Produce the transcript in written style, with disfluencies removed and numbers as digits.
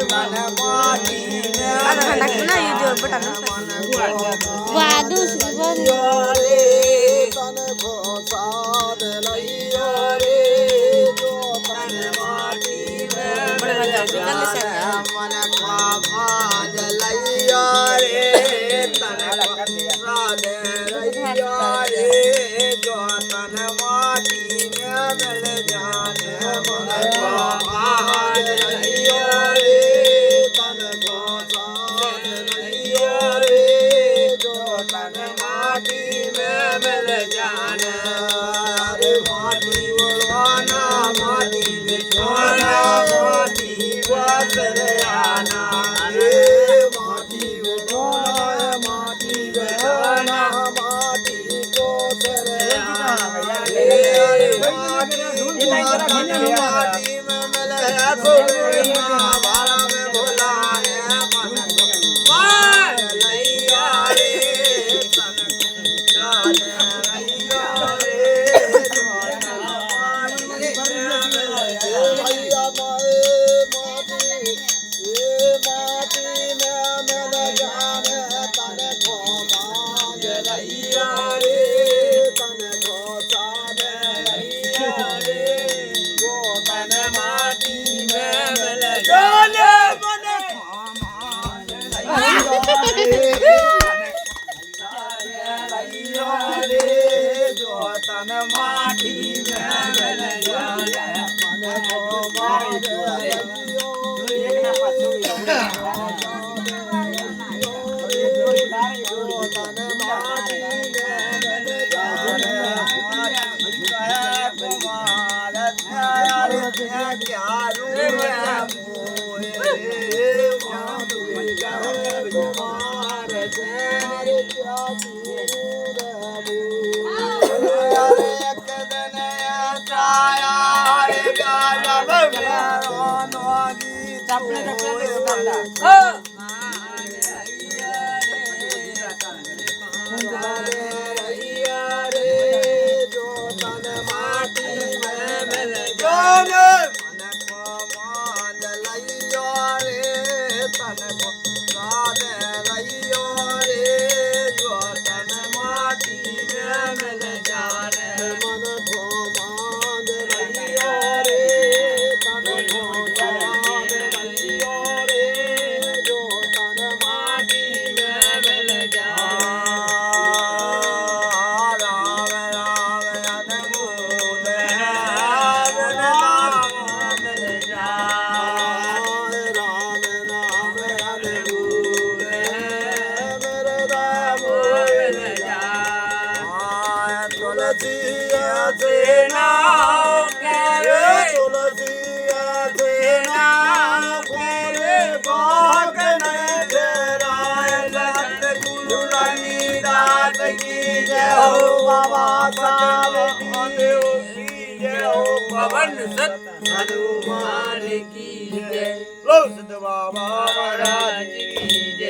તને માટી મે વાદુ રે તને ખોસાદ લઈયો રે જો તને માટી મે મને ખોસાદ લઈયો રે તને ખોસાદ લઈયો રે જો તને માટી મે મિલ જાને મને ખોસાદ લઈયો રે તને ખોસાદ લઈયો રે જો તને માટી મે મિલ જાને અરે માટી વળવાના માટી બેઠવાના માટી વાસરયાના રે માટી વળવાના માટી બેઠવાના માટી કોસરયાના રે માટી માટી મે મિલ સોલના બાળા મે ભોલાને મન માર લઈયા રે તને જાને લઈયા રે તને માટી મે મિલ જાને મને ખોમાદ લઈયો તને માટી મે મિલ જાને કુમાર ત્યારે ક્યારું રે મોય રે કુમાર ત્યારે पवन सत हनुमान की जय। लो सत बाबा महाराज की जय।